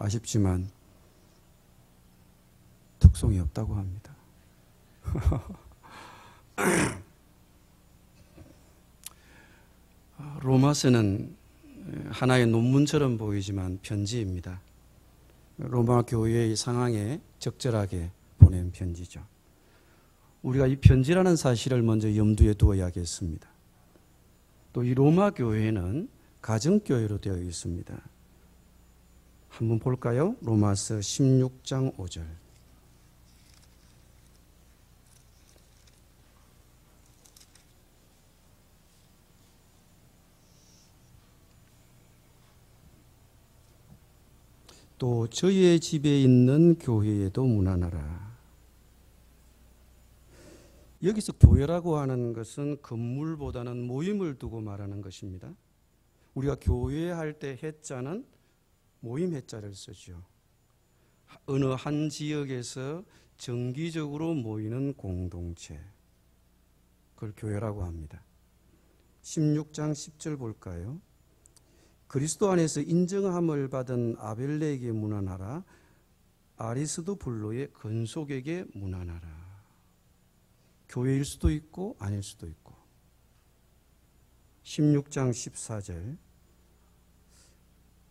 아쉽지만 특송이 없다고 합니다. 로마서는 하나의 논문처럼 보이지만 편지입니다. 로마 교회의 상황에 적절하게 보낸 편지죠. 우리가 이 편지라는 사실을 먼저 염두에 두어야겠습니다. 또 이 로마 교회는 가정교회로 되어 있습니다. 한번 볼까요? 로마서 16장 5절. 또 저희의 집에 있는 교회에도 문안하라. 여기서 교회라고 하는 것은 건물보다는 모임을 두고 말하는 것입니다. 우리가 교회 할 때 해자는 모임 해자를 쓰죠. 어느 한 지역에서 정기적으로 모이는 공동체, 그걸 교회라고 합니다. 16장 10절 볼까요? 그리스도 안에서 인정함을 받은 아벨레에게 문안하라. 아리스도블로의 건속에게 문안하라. 교회일 수도 있고 아닐 수도 있고. 16장 14절.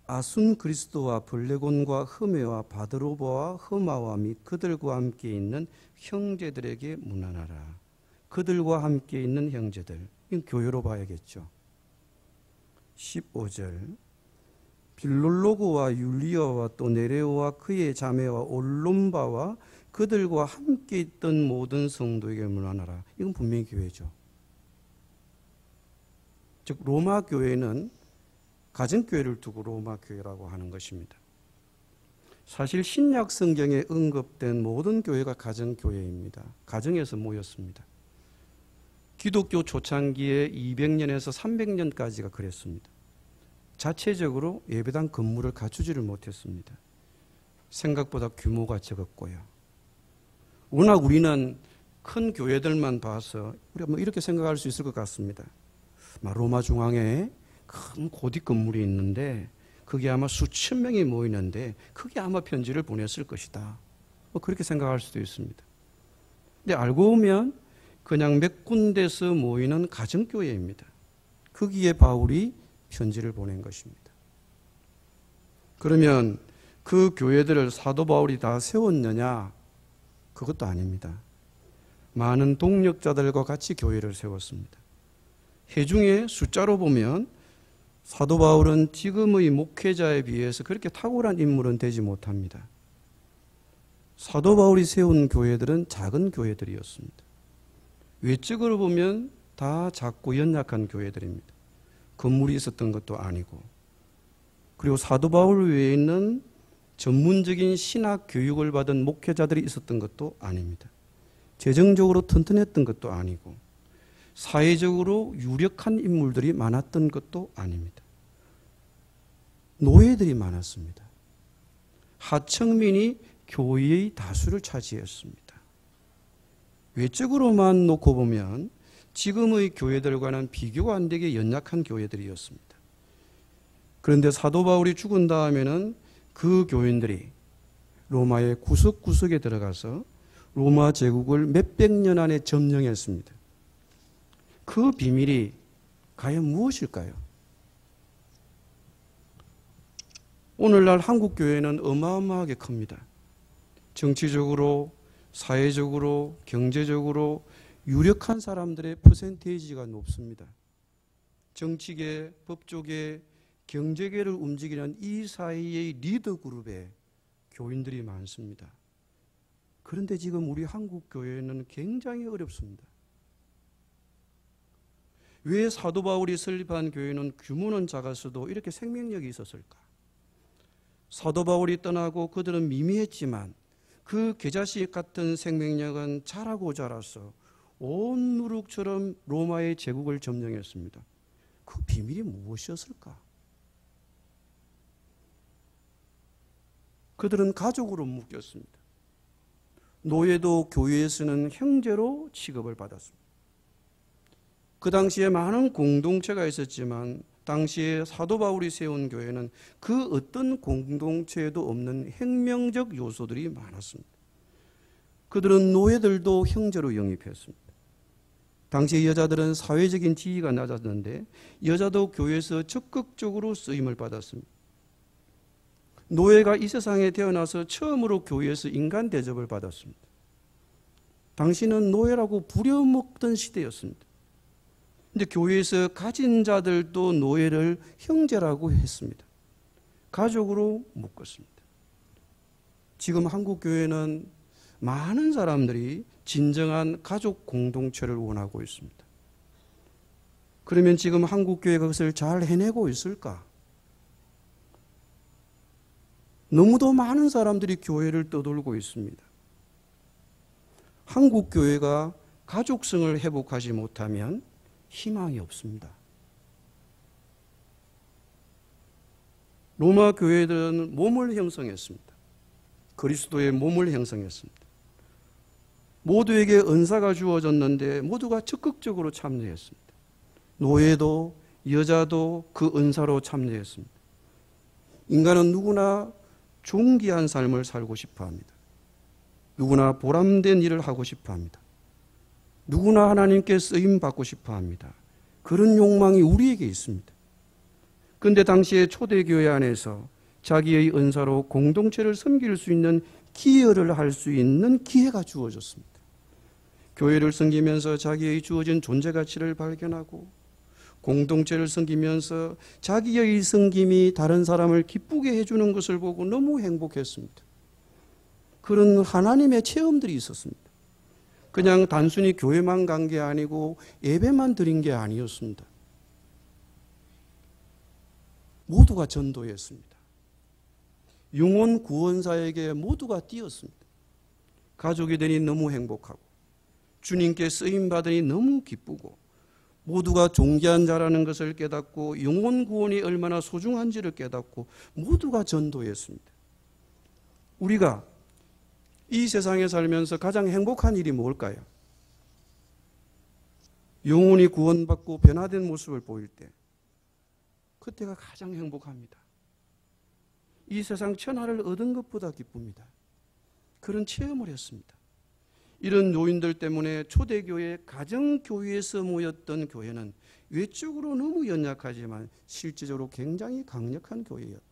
아순 그리스도와 블레곤과 흐메와 바드로바와 흐마와 및 그들과 함께 있는 형제들에게 문안하라. 그들과 함께 있는 형제들, 이건 교회로 봐야겠죠. 15절. 빌롤로고와 율리아와 또 네레오와 그의 자매와 올롬바와 그들과 함께 있던 모든 성도에게 문안하라. 이건 분명히 교회죠. 즉 로마 교회는 가정교회를 두고 로마 교회라고 하는 것입니다. 사실 신약 성경에 언급된 모든 교회가 가정교회입니다. 가정에서 모였습니다. 기독교 초창기에 200년에서 300년까지가 그랬습니다. 자체적으로 예배당 건물을 갖추지를 못했습니다. 생각보다 규모가 적었고요. 워낙 우리는 큰 교회들만 봐서 우리가 이렇게 생각할 수 있을 것 같습니다. 로마 중앙에 큰 고딕 건물이 있는데 거기에 아마 수천 명이 모이는데 그게 아마 편지를 보냈을 것이다. 그렇게 생각할 수도 있습니다. 근데 알고 보면 그냥 몇 군데서 모이는 가정교회입니다. 거기에 바울이 편지를 보낸 것입니다. 그러면 그 교회들을 사도 바울이 다 세웠느냐? 그것도 아닙니다. 많은 동력자들과 같이 교회를 세웠습니다. 해중에 숫자로 보면 사도 바울은 지금의 목회자에 비해서 그렇게 탁월한 인물은 되지 못합니다. 사도 바울이 세운 교회들은 작은 교회들이었습니다. 외적으로 보면 다 작고 연약한 교회들입니다. 건물이 있었던 것도 아니고, 그리고 사도 바울 외에 있는 전문적인 신학 교육을 받은 목회자들이 있었던 것도 아닙니다. 재정적으로 튼튼했던 것도 아니고, 사회적으로 유력한 인물들이 많았던 것도 아닙니다. 노예들이 많았습니다. 하층민이 교회의 다수를 차지했습니다. 외적으로만 놓고 보면 지금의 교회들과는 비교가 안 되게 연약한 교회들이었습니다. 그런데 사도 바울이 죽은 다음에는 그 교인들이 로마의 구석구석에 들어가서 로마 제국을 몇백 년 안에 점령했습니다. 그 비밀이 과연 무엇일까요? 오늘날 한국 교회는 어마어마하게 큽니다. 정치적으로, 사회적으로, 경제적으로 유력한 사람들의 퍼센테이지가 높습니다. 정치계, 법조계, 경제계를 움직이는 이 사이의 리더 그룹에 교인들이 많습니다. 그런데 지금 우리 한국 교회는 굉장히 어렵습니다. 왜 사도 바울이 설립한 교회는 규모는 작았어도 이렇게 생명력이 있었을까? 사도 바울이 떠나고 그들은 미미했지만 그 계자식 같은 생명력은 자라고 자라서 온 누룩처럼 로마의 제국을 점령했습니다. 그 비밀이 무엇이었을까? 그들은 가족으로 묶였습니다. 노예도 교회에서는 형제로 취급을 받았습니다. 그 당시에 많은 공동체가 있었지만 당시에 사도 바울이 세운 교회는 그 어떤 공동체에도 없는 혁명적 요소들이 많았습니다. 그들은 노예들도 형제로 영입했습니다. 당시 여자들은 사회적인 지위가 낮았는데 여자도 교회에서 적극적으로 쓰임을 받았습니다. 노예가 이 세상에 태어나서 처음으로 교회에서 인간 대접을 받았습니다. 당시는 노예라고 부려먹던 시대였습니다. 근데 교회에서 가진 자들도 노예를 형제라고 했습니다. 가족으로 묶었습니다. 지금 한국 교회는 많은 사람들이 진정한 가족 공동체를 원하고 있습니다. 그러면 지금 한국 교회가 그것을 잘 해내고 있을까? 너무도 많은 사람들이 교회를 떠돌고 있습니다. 한국 교회가 가족성을 회복하지 못하면 희망이 없습니다. 로마 교회들은 몸을 형성했습니다. 그리스도의 몸을 형성했습니다. 모두에게 은사가 주어졌는데 모두가 적극적으로 참여했습니다. 노예도 여자도 그 은사로 참여했습니다. 인간은 누구나 존귀한 삶을 살고 싶어 합니다. 누구나 보람된 일을 하고 싶어 합니다. 누구나 하나님께 쓰임 받고 싶어 합니다. 그런 욕망이 우리에게 있습니다. 그런데 당시에 초대교회 안에서 자기의 은사로 공동체를 섬길 수 있는 기여를 할 수 있는 기회가 주어졌습니다. 교회를 섬기면서 자기의 주어진 존재 가치를 발견하고 공동체를 섬기면서 자기의 섬김이 다른 사람을 기쁘게 해주는 것을 보고 너무 행복했습니다. 그런 하나님의 체험들이 있었습니다. 그냥 단순히 교회만 간 게 아니고 예배만 드린 게 아니었습니다. 모두가 전도했습니다. 영혼 구원사에게 모두가 뛰었습니다. 가족이 되니 너무 행복하고 주님께 쓰임받으니 너무 기쁘고 모두가 존귀한 자라는 것을 깨닫고 영혼 구원이 얼마나 소중한지를 깨닫고 모두가 전도했습니다. 우리가 이 세상에 살면서 가장 행복한 일이 뭘까요? 영혼이 구원받고 변화된 모습을 보일 때 그때가 가장 행복합니다. 이 세상 천하를 얻은 것보다 기쁩니다. 그런 체험을 했습니다. 이런 요인들 때문에 초대교회 가정교회에서 모였던 교회는 외적으로 너무 연약하지만 실제적으로 굉장히 강력한 교회였다.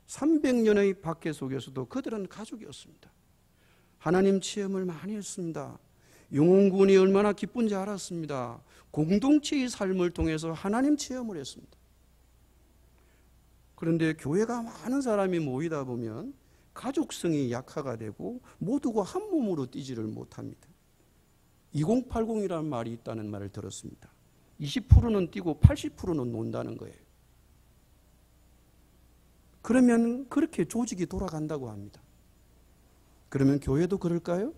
300년의 박해 속에서도 그들은 가족이었습니다. 하나님 체험을 많이 했습니다. 영혼구원이 얼마나 기쁜지 알았습니다. 공동체의 삶을 통해서 하나님 체험을 했습니다. 그런데 교회가 많은 사람이 모이다 보면 가족성이 약화가 되고 모두가 한 몸으로 뛰지를 못합니다. 2080이라는 말이 있다는 말을 들었습니다. 20%는 뛰고 80%는 논다는 거예요. 그러면 그렇게 조직이 돌아간다고 합니다. 그러면 교회도 그럴까요?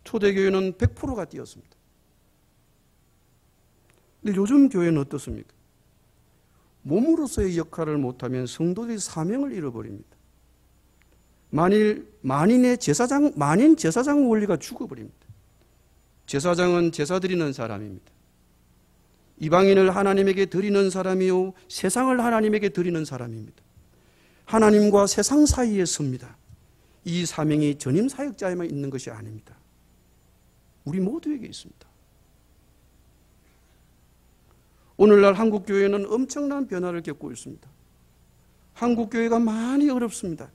초대교회는 100%가 뛰었습니다. 근데 요즘 교회는 어떻습니까? 몸으로서의 역할을 못하면 성도들이 사명을 잃어버립니다. 만인 제사장 원리가 죽어버립니다. 제사장은 제사 드리는 사람입니다. 이방인을 하나님에게 드리는 사람이요 세상을 하나님에게 드리는 사람입니다. 하나님과 세상 사이에 섭니다. 이 사명이 전임 사역자에만 있는 것이 아닙니다. 우리 모두에게 있습니다. 오늘날 한국교회는 엄청난 변화를 겪고 있습니다. 한국교회가 많이 어렵습니다.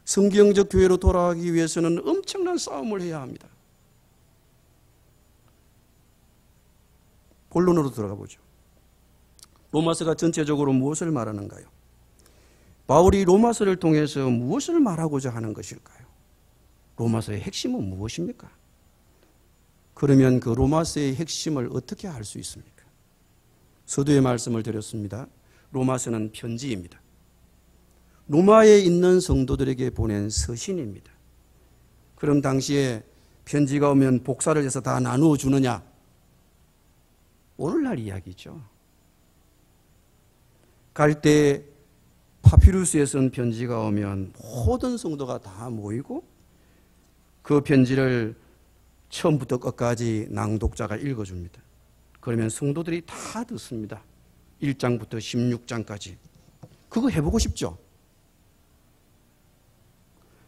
성경적 교회로 돌아가기 위해서는 엄청난 싸움을 해야 합니다. 본론으로 들어가 보죠. 로마서가 전체적으로 무엇을 말하는가요? 바울이 로마서를 통해서 무엇을 말하고자 하는 것일까요? 로마서의 핵심은 무엇입니까? 그러면 그 로마서의 핵심을 어떻게 알 수 있습니까? 서두에 말씀을 드렸습니다. 로마서는 편지입니다. 로마에 있는 성도들에게 보낸 서신입니다. 그럼 당시에 편지가 오면 복사를 해서 다 나누어 주느냐? 오늘날 이야기죠. 갈 때 파피루스에 쓴 편지가 오면 모든 성도가 다 모이고 그 편지를 처음부터 끝까지 낭독자가 읽어줍니다. 그러면 성도들이 다 듣습니다. 1장부터 16장까지. 그거 해보고 싶죠?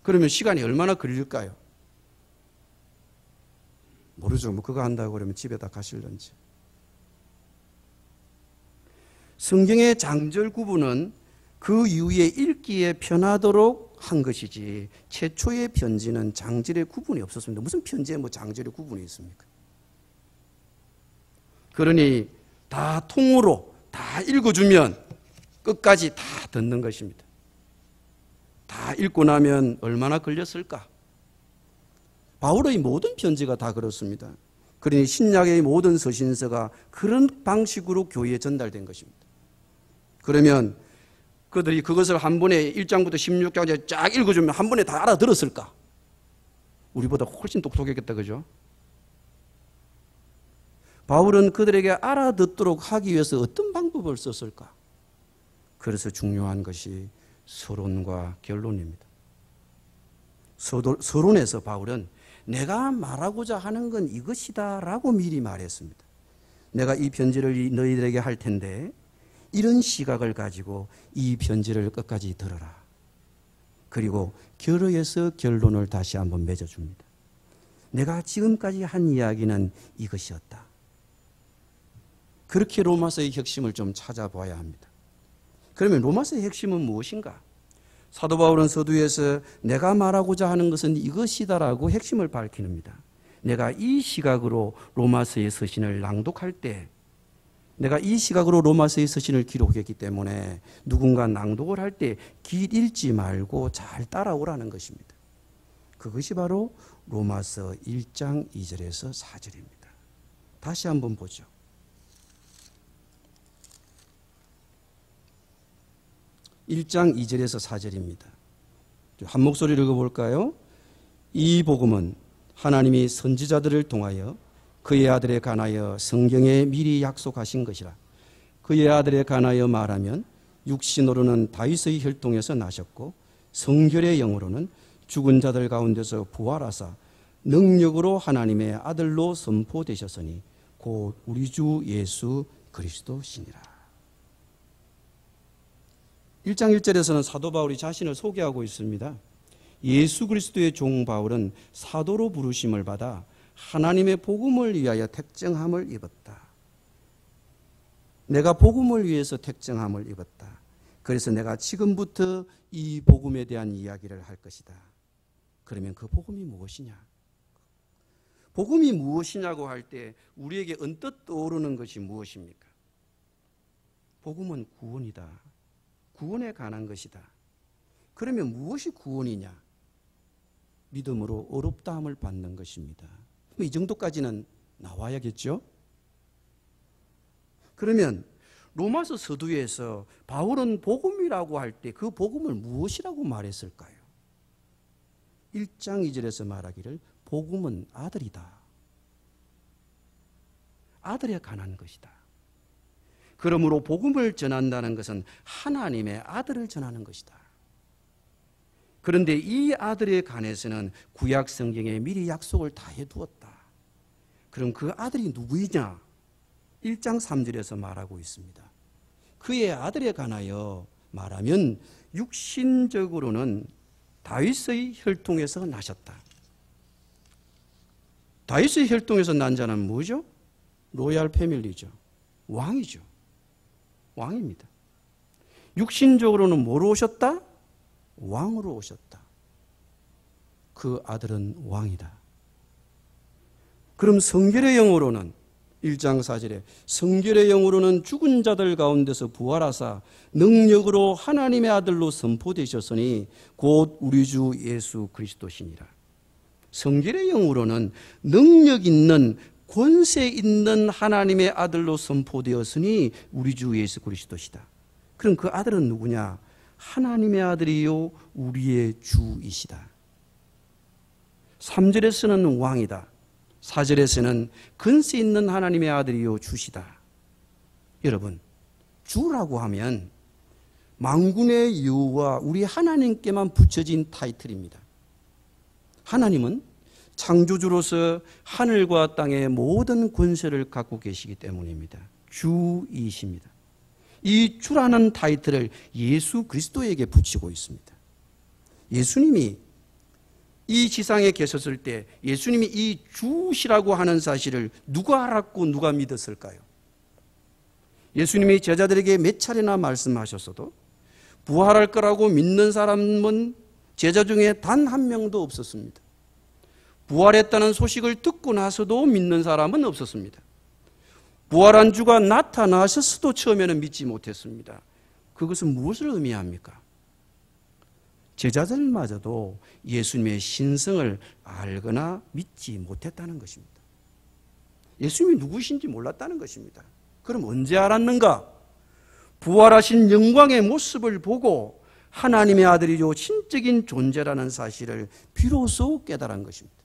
그러면 시간이 얼마나 걸릴까요? 모르죠. 뭐 그거 한다고 그러면 집에다 가실런지. 성경의 장절 구분은 그 이후에 읽기에 편하도록 한 것이지 최초의 편지는 장절의 구분이 없었습니다. 무슨 편지에 뭐 장절의 구분이 있습니까? 그러니 다 통으로 다 읽어주면 끝까지 다 듣는 것입니다. 다 읽고 나면 얼마나 걸렸을까? 바울의 모든 편지가 다 그렇습니다. 그러니 신약의 모든 서신서가 그런 방식으로 교회에 전달된 것입니다. 그러면 그들이 그것을 한 번에 1장부터 16장까지 쫙 읽어주면 한 번에 다 알아들었을까? 우리보다 훨씬 똑똑했겠다, 그죠? 바울은 그들에게 알아듣도록 하기 위해서 어떤 방법을 썼을까? 그래서 중요한 것이 서론과 결론입니다. 서론에서 바울은 내가 말하고자 하는 건 이것이다 라고 미리 말했습니다. 내가 이 편지를 너희들에게 할 텐데 이런 시각을 가지고 이 편지를 끝까지 들어라. 그리고 결의해서 결론을 다시 한번 맺어줍니다. 내가 지금까지 한 이야기는 이것이었다. 그렇게 로마서의 핵심을 좀 찾아봐야 합니다. 그러면 로마서의 핵심은 무엇인가? 사도 바울은 서두에서 내가 말하고자 하는 것은 이것이다라고 핵심을 밝힙니다. 내가 이 시각으로 로마서의 서신을 낭독할 때, 내가 이 시각으로 로마서의 서신을 기록했기 때문에 누군가 낭독을 할 때 길 읽지 말고 잘 따라오라는 것입니다. 그것이 바로 로마서 1장 2절에서 4절입니다. 다시 한번 보죠. 1장 2절에서 4절입니다. 한 목소리를 읽어볼까요? 이 복음은 하나님이 선지자들을 통하여 그의 아들에 관하여 성경에 미리 약속하신 것이라. 그의 아들에 관하여 말하면 육신으로는 다윗의 혈통에서 나셨고 성결의 영으로는 죽은 자들 가운데서 부활하사 능력으로 하나님의 아들로 선포되셨으니 곧 우리 주 예수 그리스도시니라. 1장 1절에서는 사도 바울이 자신을 소개하고 있습니다. 예수 그리스도의 종 바울은 사도로 부르심을 받아 하나님의 복음을 위하여 택정함을 입었다. 내가 복음을 위해서 택정함을 입었다. 그래서 내가 지금부터 이 복음에 대한 이야기를 할 것이다. 그러면 그 복음이 무엇이냐? 복음이 무엇이냐고 할 때 우리에게 언뜻 떠오르는 것이 무엇입니까? 복음은 구원이다. 구원에 관한 것이다. 그러면 무엇이 구원이냐? 믿음으로 어렵다함을 받는 것입니다. 이 정도까지는 나와야겠죠? 그러면 로마서 서두에서 바울은 복음이라고 할 때 그 복음을 무엇이라고 말했을까요? 1장 2절에서 말하기를 복음은 아들이다. 아들에 관한 것이다. 그러므로 복음을 전한다는 것은 하나님의 아들을 전하는 것이다. 그런데 이 아들에 관해서는 구약 성경에 미리 약속을 다 해두었다. 그럼 그 아들이 누구이냐? 1장 3절에서 말하고 있습니다. 그의 아들에 관하여 말하면 육신적으로는 다윗의 혈통에서 나셨다. 다윗의 혈통에서 난 자는 뭐죠? 로얄 패밀리죠. 왕이죠. 왕입니다. 육신적으로는 뭐로 오셨다? 왕으로 오셨다. 그 아들은 왕이다. 그럼 성결의 영으로는 1장 4절에 성결의 영으로는 죽은 자들 가운데서 부활하사 능력으로 하나님의 아들로 선포되셨으니 곧 우리 주 예수 그리스도시니라. 성결의 영으로는 능력 있는 권세 있는 하나님의 아들로 선포되었으니 우리 주 예수 그리스도시다. 그럼 그 아들은 누구냐? 하나님의 아들이요 우리의 주이시다. 3절에서는 왕이다. 4절에서는 근세 있는 하나님의 아들이요 주시다. 여러분, 주라고 하면 만군의 여호와 우리 하나님께만 붙여진 타이틀입니다. 하나님은 창조주로서 하늘과 땅의 모든 권세를 갖고 계시기 때문입니다. 주이십니다. 이 주라는 타이틀을 예수 그리스도에게 붙이고 있습니다. 예수님이 이 지상에 계셨을 때 예수님이 이 주시라고 하는 사실을 누가 알았고 누가 믿었을까요? 예수님이 제자들에게 몇 차례나 말씀하셨어도 부활할 거라고 믿는 사람은 제자 중에 단 한 명도 없었습니다. 부활했다는 소식을 듣고 나서도 믿는 사람은 없었습니다. 부활한 주가 나타나셨어도 처음에는 믿지 못했습니다. 그것은 무엇을 의미합니까? 제자들마저도 예수님의 신성을 알거나 믿지 못했다는 것입니다. 예수님이 누구신지 몰랐다는 것입니다. 그럼 언제 알았는가? 부활하신 영광의 모습을 보고 하나님의 아들이요 신적인 존재라는 사실을 비로소 깨달은 것입니다.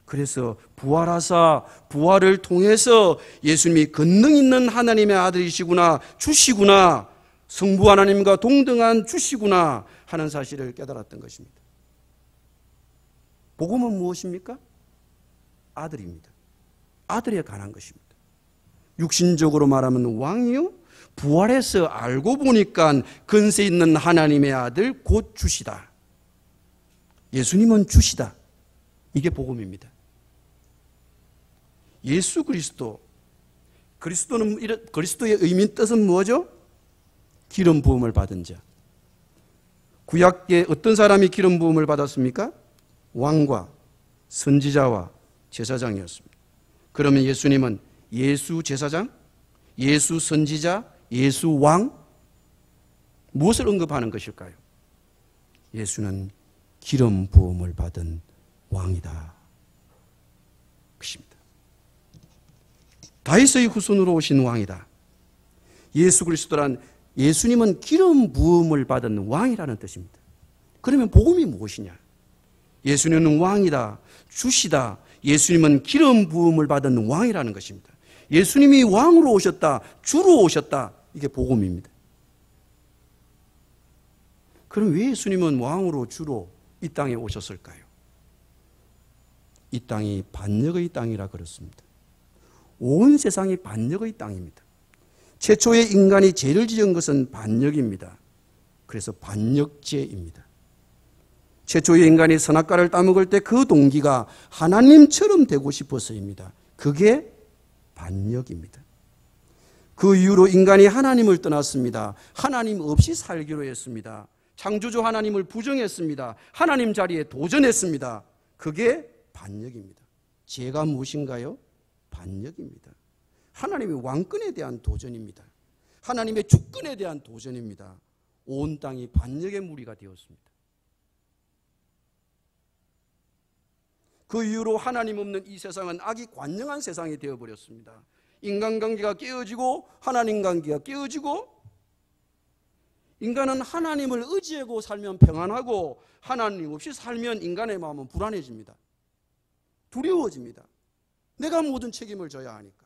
그래서 부활하사 부활을 통해서 예수님이 권능 있는 하나님의 아들이시구나, 주시구나, 성부 하나님과 동등한 주시구나 하는 사실을 깨달았던 것입니다. 복음은 무엇입니까? 아들입니다. 아들에 관한 것입니다. 육신적으로 말하면 왕이요, 부활해서 알고 보니까 권세 있는 하나님의 아들 곧 주시다. 예수님은 주시다. 이게 복음입니다. 예수 그리스도, 그리스도의 의미 뜻은 뭐죠? 기름 부음을 받은 자. 구약에 어떤 사람이 기름 부음을 받았습니까? 왕과 선지자와 제사장이었습니다. 그러면 예수님은 예수 제사장, 예수 선지자, 예수 왕, 무엇을 언급하는 것일까요? 예수는 기름 부음을 받은 왕이다. 그것입니다. 다윗의 후손으로 오신 왕이다. 예수 그리스도란 예수님은 기름 부음을 받은 왕이라는 뜻입니다. 그러면 복음이 무엇이냐? 예수님은 왕이다, 주시다. 예수님은 기름 부음을 받은 왕이라는 것입니다. 예수님이 왕으로 오셨다, 주로 오셨다. 이게 복음입니다. 그럼 왜 예수님은 왕으로 주로 이 땅에 오셨을까요? 이 땅이 반역의 땅이라 그렇습니다. 온 세상이 반역의 땅입니다. 최초의 인간이 죄를 지은 것은 반역입니다. 그래서 반역죄입니다. 최초의 인간이 선악과를 따먹을 때 그 동기가 하나님처럼 되고 싶어서입니다. 그게 반역입니다. 그 이후로 인간이 하나님을 떠났습니다. 하나님 없이 살기로 했습니다. 창조주 하나님을 부정했습니다. 하나님 자리에 도전했습니다. 그게 반역입니다. 죄가 무엇인가요? 반역입니다. 하나님의 왕권에 대한 도전입니다. 하나님의 주권에 대한 도전입니다. 온 땅이 반역의 무리가 되었습니다. 그 이후로 하나님 없는 이 세상은 악이 관영한 세상이 되어버렸습니다. 인간관계가 깨어지고 하나님 관계가 깨어지고, 인간은 하나님을 의지하고 살면 평안하고 하나님 없이 살면 인간의 마음은 불안해집니다. 두려워집니다. 내가 모든 책임을 져야 하니까.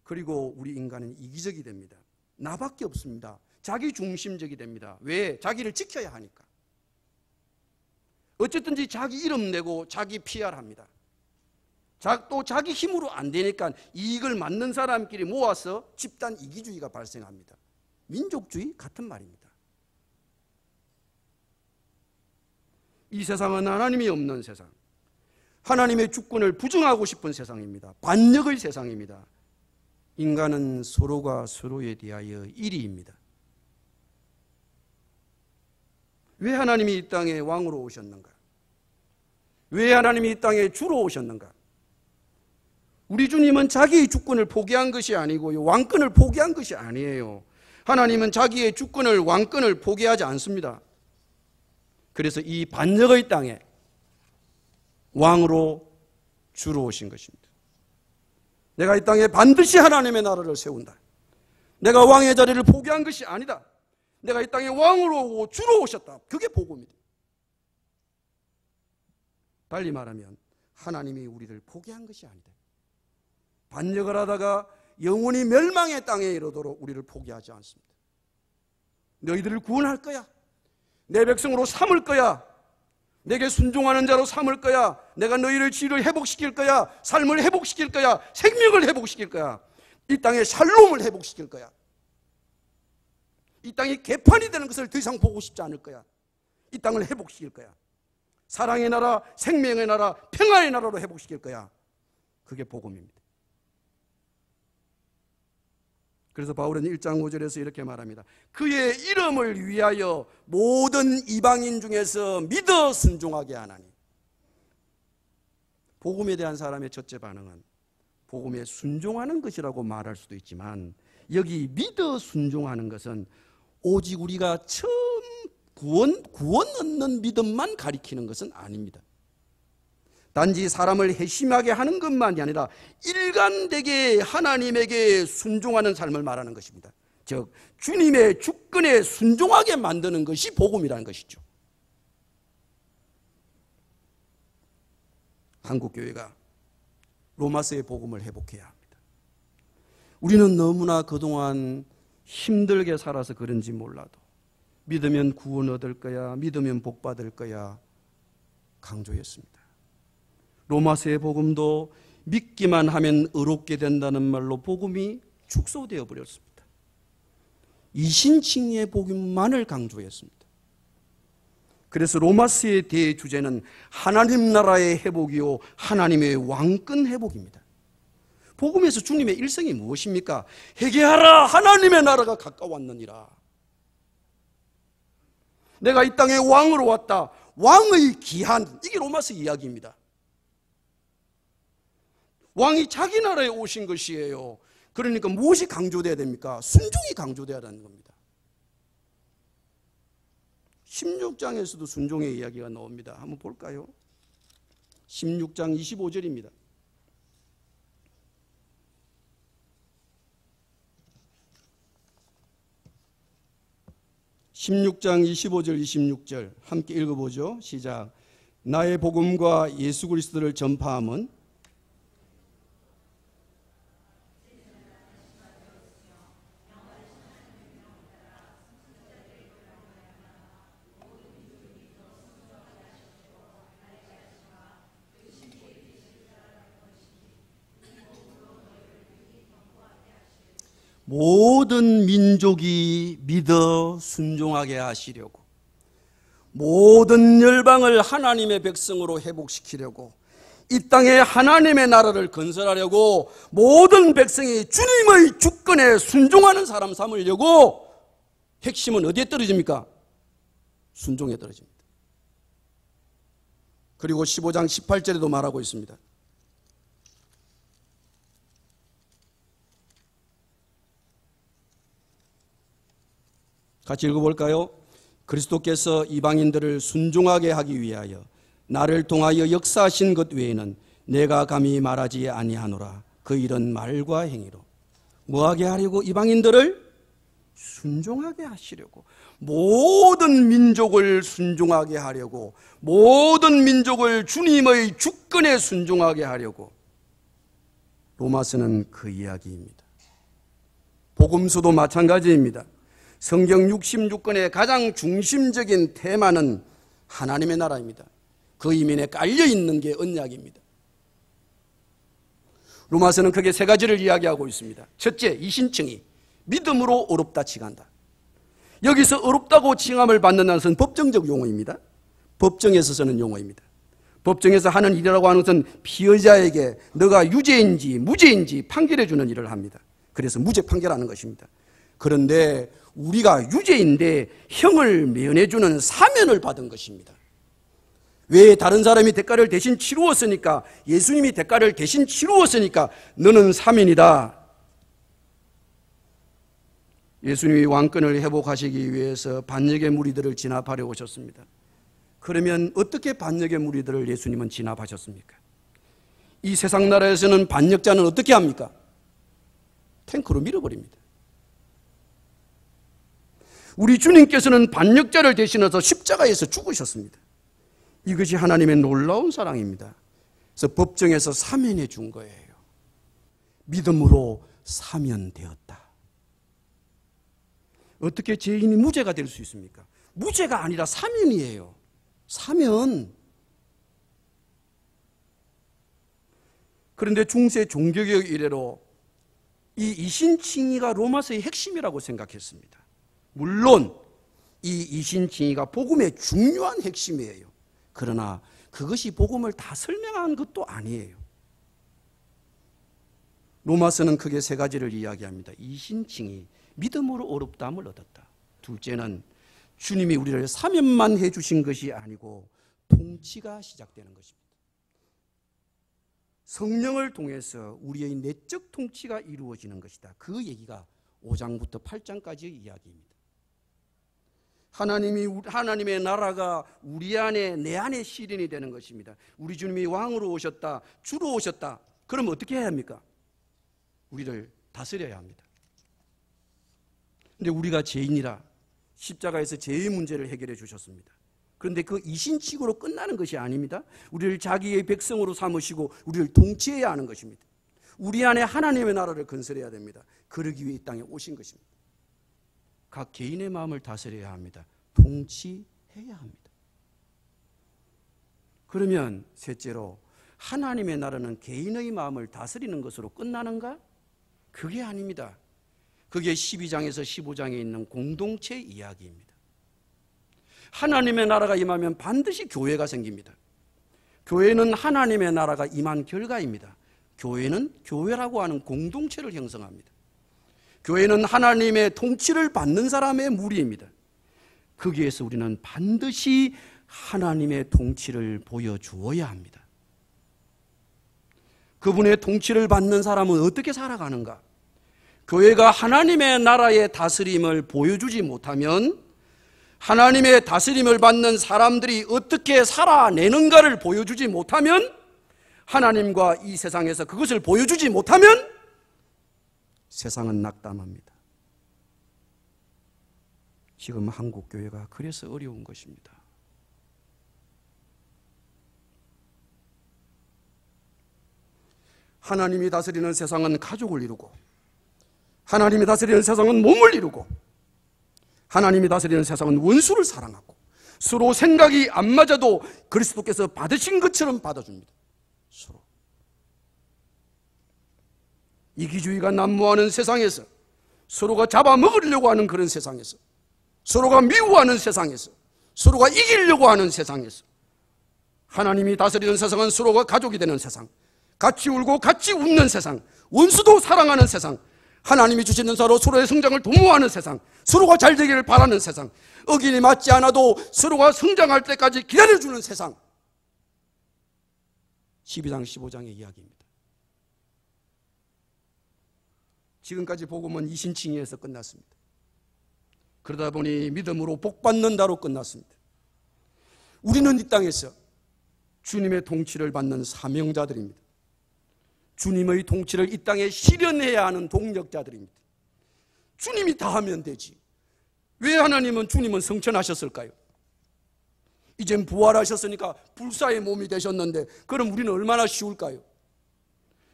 그리고 우리 인간은 이기적이 됩니다. 나밖에 없습니다. 자기 중심적이 됩니다. 왜? 자기를 지켜야 하니까. 어쨌든지 자기 이름 내고 자기 PR합니다. 또 자기 힘으로 안 되니까 이익을 맞는 사람끼리 모아서 집단 이기주의가 발생합니다. 민족주의 같은 말입니다. 이 세상은 하나님이 없는 세상, 하나님의 주권을 부정하고 싶은 세상입니다. 반역의 세상입니다. 인간은 서로가 서로에 대하여 일이입니다. 왜 하나님이 이 땅에 왕으로 오셨는가? 왜 하나님이 이 땅에 주로 오셨는가? 우리 주님은 자기의 주권을 포기한 것이 아니고요, 왕권을 포기한 것이 아니에요. 하나님은 자기의 주권을, 왕권을 포기하지 않습니다. 그래서 이 반역의 땅에 왕으로 주로 오신 것입니다. 내가 이 땅에 반드시 하나님의 나라를 세운다. 내가 왕의 자리를 포기한 것이 아니다. 내가 이 땅에 왕으로 오고 주로 오셨다. 그게 복음이다. 달리 말하면 하나님이 우리를 포기한 것이 아니다. 반역을 하다가 영원히 멸망의 땅에 이르도록 우리를 포기하지 않습니다. 너희들을 구원할 거야. 내 백성으로 삼을 거야. 내게 순종하는 자로 삼을 거야. 내가 너희를 지를 회복시킬 거야. 삶을 회복시킬 거야. 생명을 회복시킬 거야. 이 땅의 샬롬을 회복시킬 거야. 이 땅이 개판이 되는 것을 더 이상 보고 싶지 않을 거야. 이 땅을 회복시킬 거야. 사랑의 나라, 생명의 나라, 평화의 나라로 회복시킬 거야. 그게 복음입니다. 그래서 바울은 1장 5절에서 이렇게 말합니다. 그의 이름을 위하여 모든 이방인 중에서 믿어 순종하게 하나니. 복음에 대한 사람의 첫째 반응은 복음에 순종하는 것이라고 말할 수도 있지만, 여기 믿어 순종하는 것은 오직 우리가 처음 구원 얻는 믿음만 가리키는 것은 아닙니다. 단지 사람을 회심하게 하는 것만이 아니라 일관되게 하나님에게 순종하는 삶을 말하는 것입니다. 즉 주님의 주권에 순종하게 만드는 것이 복음이라는 것이죠. 한국교회가 로마서의 복음을 회복해야 합니다. 우리는 너무나 그동안 힘들게 살아서 그런지 몰라도 믿으면 구원 얻을 거야, 믿으면 복 받을 거야 강조했습니다. 로마서의 복음도 믿기만 하면 의롭게 된다는 말로 복음이 축소되어 버렸습니다. 이신칭의 복음만을 강조했습니다. 그래서 로마서의 대주제는 하나님 나라의 회복이요 하나님의 왕권 회복입니다. 복음에서 주님의 일성이 무엇입니까? 회개하라, 하나님의 나라가 가까웠느니라. 내가 이 땅에 왕으로 왔다. 왕의 기한, 이게 로마서 이야기입니다. 왕이 자기 나라에 오신 것이에요. 그러니까 무엇이 강조돼야 됩니까? 순종이 강조돼야 하는 겁니다. 16장에서도 순종의 이야기가 나옵니다. 한번 볼까요? 16장 25절입니다. 16장 25절 26절 함께 읽어보죠. 시작. 나의 복음과 예수 그리스도를 전파함은 모든 민족이 믿어 순종하게 하시려고, 모든 열방을 하나님의 백성으로 회복시키려고, 이 땅에 하나님의 나라를 건설하려고 모든 백성이 주님의 주권에 순종하는 사람 삼으려고, 핵심은 어디에 떨어집니까? 순종에 떨어집니다. 그리고 15장 18절에도 말하고 있습니다. 같이 읽어볼까요? 그리스도께서 이방인들을 순종하게 하기 위하여 나를 통하여 역사하신 것 외에는 내가 감히 말하지 아니하노라. 그 일은 말과 행위로. 뭐하게 하려고? 이방인들을 순종하게 하시려고, 모든 민족을 순종하게 하려고, 모든 민족을 주님의 주권에 순종하게 하려고. 로마서는 그 이야기입니다. 복음서도 마찬가지입니다. 성경 66권의 가장 중심적인 테마는 하나님의 나라입니다. 그 이면에 깔려있는 게 언약입니다. 로마서는 크게 세 가지를 이야기하고 있습니다. 첫째, 이신칭이 믿음으로 의롭다 칭한다. 여기서 의롭다고 칭함을 받는다는 것은 법정적 용어입니다. 법정에서 쓰는 용어입니다. 법정에서 하는 일이라고 하는 것은 피의자에게 너가 유죄인지 무죄인지 판결해 주는 일을 합니다. 그래서 무죄 판결하는 것입니다. 그런데 우리가 유죄인데 형을 면해주는 사면을 받은 것입니다. 왜? 다른 사람이 대가를 대신 치루었으니까, 예수님이 대가를 대신 치루었으니까 너는 사면이다. 예수님이 왕권을 회복하시기 위해서 반역의 무리들을 진압하려 오셨습니다. 그러면 어떻게 반역의 무리들을 예수님은 진압하셨습니까? 이 세상 나라에서는 반역자는 어떻게 합니까? 탱크로 밀어버립니다. 우리 주님께서는 반역자를 대신해서 십자가에서 죽으셨습니다. 이것이 하나님의 놀라운 사랑입니다. 그래서 법정에서 사면해 준 거예요. 믿음으로 사면되었다. 어떻게 죄인이 무죄가 될 수 있습니까? 무죄가 아니라 사면이에요. 사면. 그런데 중세 종교개혁 이래로 이 이신칭의가 로마서의 핵심이라고 생각했습니다. 물론 이 이신칭의가 복음의 중요한 핵심이에요. 그러나 그것이 복음을 다 설명한 것도 아니에요. 로마서는 크게 세 가지를 이야기합니다. 이신칭의, 믿음으로 어렵다함을 얻었다. 둘째는 주님이 우리를 사면만 해주신 것이 아니고 통치가 시작되는 것입니다. 성령을 통해서 우리의 내적 통치가 이루어지는 것이다. 그 얘기가 5장부터 8장까지의 이야기입니다. 하나님의 나라가 우리 안에, 내 안에 실현이 되는 것입니다. 우리 주님이 왕으로 오셨다, 주로 오셨다. 그럼 어떻게 해야 합니까? 우리를 다스려야 합니다. 그런데 우리가 죄인이라 십자가에서 죄의 문제를 해결해 주셨습니다. 그런데 그 이신칙으로 끝나는 것이 아닙니다. 우리를 자기의 백성으로 삼으시고 우리를 통치해야 하는 것입니다. 우리 안에 하나님의 나라를 건설해야 됩니다. 그러기 위해 이 땅에 오신 것입니다. 각 개인의 마음을 다스려야 합니다. 통치해야 합니다. 그러면 셋째로 하나님의 나라는 개인의 마음을 다스리는 것으로 끝나는가? 그게 아닙니다. 그게 12장에서 15장에 있는 공동체 이야기입니다. 하나님의 나라가 임하면 반드시 교회가 생깁니다. 교회는 하나님의 나라가 임한 결과입니다. 교회는 교회라고 하는 공동체를 형성합니다. 교회는 하나님의 통치를 받는 사람의 무리입니다. 거기에서 우리는 반드시 하나님의 통치를 보여주어야 합니다. 그분의 통치를 받는 사람은 어떻게 살아가는가? 교회가 하나님의 나라의 다스림을 보여주지 못하면, 하나님의 다스림을 받는 사람들이 어떻게 살아내는가를 보여주지 못하면, 하나님과 이 세상에서 그것을 보여주지 못하면 세상은 낙담합니다. 지금 한국 교회가 그래서 어려운 것입니다. 하나님이 다스리는 세상은 가족을 이루고, 하나님이 다스리는 세상은 몸을 이루고, 하나님이 다스리는 세상은 원수를 사랑하고, 서로 생각이 안 맞아도 그리스도께서 받으신 것처럼 받아줍니다. 서로. 이기주의가 난무하는 세상에서, 서로가 잡아먹으려고 하는 그런 세상에서, 서로가 미워하는 세상에서, 서로가 이기려고 하는 세상에서, 하나님이 다스리는 세상은 서로가 가족이 되는 세상, 같이 울고 같이 웃는 세상, 원수도 사랑하는 세상, 하나님이 주시는 서로의 성장을 도모하는 세상, 서로가 잘 되기를 바라는 세상, 억인이 맞지 않아도 서로가 성장할 때까지 기다려주는 세상. 12장 15장의 이야기입니다. 지금까지 복음은 이신칭의에서 끝났습니다. 그러다 보니 믿음으로 복받는다로 끝났습니다. 우리는 이 땅에서 주님의 통치를 받는 사명자들입니다. 주님의 통치를 이 땅에 실현해야 하는 동력자들입니다. 주님이 다 하면 되지. 왜 주님은 성천하셨을까요? 이젠 부활하셨으니까 불사의 몸이 되셨는데 그럼 우리는 얼마나 쉬울까요?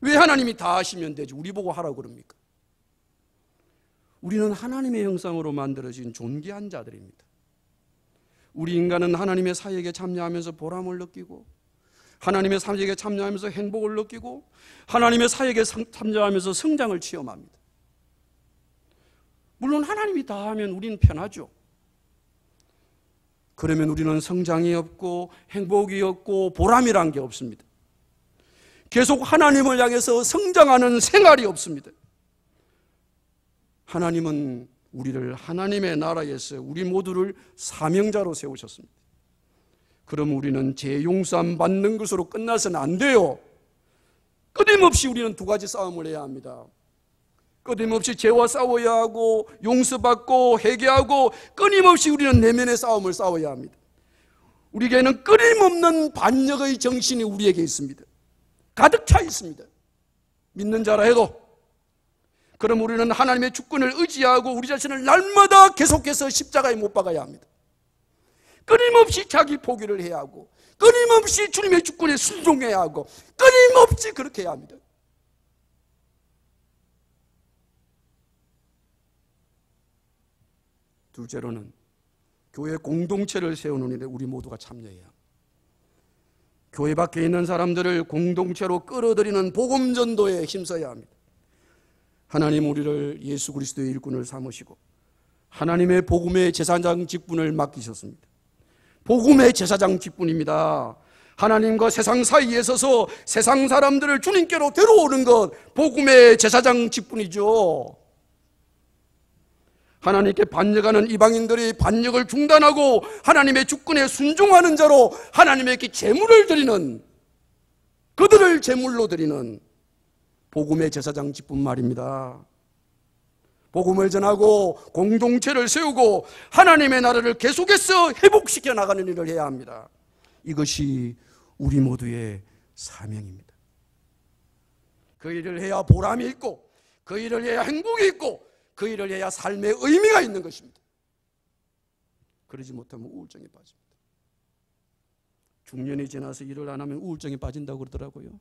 왜 하나님이 다 하시면 되지? 우리 보고 하라고 그럽니까? 우리는 하나님의 형상으로 만들어진 존귀한 자들입니다. 우리 인간은 하나님의 사역에 참여하면서 보람을 느끼고, 하나님의 사역에 참여하면서 행복을 느끼고, 하나님의 사역에 참여하면서 성장을 체험합니다. 물론 하나님이 다 하면 우리는 편하죠. 그러면 우리는 성장이 없고 행복이 없고 보람이란 게 없습니다. 계속 하나님을 향해서 성장하는 생활이 없습니다. 하나님은 우리를 하나님의 나라에서 우리 모두를 사명자로 세우셨습니다. 그럼 우리는 죄 용서함 받는 것으로 끝나서는 안 돼요. 끊임없이 우리는 두 가지 싸움을 해야 합니다. 끊임없이 죄와 싸워야 하고, 용서받고 회개하고, 끊임없이 우리는 내면의 싸움을 싸워야 합니다. 우리에게는 끊임없는 반역의 정신이 우리에게 있습니다. 가득 차 있습니다. 믿는 자라 해도. 그럼 우리는 하나님의 주권을 의지하고 우리 자신을 날마다 계속해서 십자가에 못 박아야 합니다. 끊임없이 자기 포기를 해야 하고, 끊임없이 주님의 주권에 순종해야 하고, 끊임없이 그렇게 해야 합니다. 둘째로는 교회 공동체를 세우는 일에 우리 모두가 참여해야 합니다. 교회 밖에 있는 사람들을 공동체로 끌어들이는 복음 전도에 힘써야 합니다. 하나님 우리를 예수 그리스도의 일꾼을 삼으시고 하나님의 복음의 제사장 직분을 맡기셨습니다. 복음의 제사장 직분입니다. 하나님과 세상 사이에 서서 세상 사람들을 주님께로 데려오는 것, 복음의 제사장 직분이죠. 하나님께 반역하는 이방인들이 반역을 중단하고 하나님의 주권에 순종하는 자로 하나님에게 제물을 드리는, 그들을 제물로 드리는 복음의 제사장 직분 말입니다. 복음을 전하고 공동체를 세우고 하나님의 나라를 계속해서 회복시켜 나가는 일을 해야 합니다. 이것이 우리 모두의 사명입니다. 그 일을 해야 보람이 있고, 그 일을 해야 행복이 있고, 그 일을 해야 삶의 의미가 있는 것입니다. 그러지 못하면 우울증에 빠집니다. 중년이 지나서 일을 안 하면 우울증에 빠진다고 그러더라고요.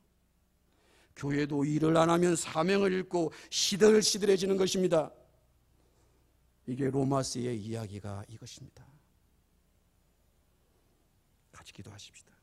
교회도 일을 안 하면 사명을 잃고 시들시들해지는 것입니다. 이게 로마서의 이야기가 이것입니다. 같이 기도하십시다.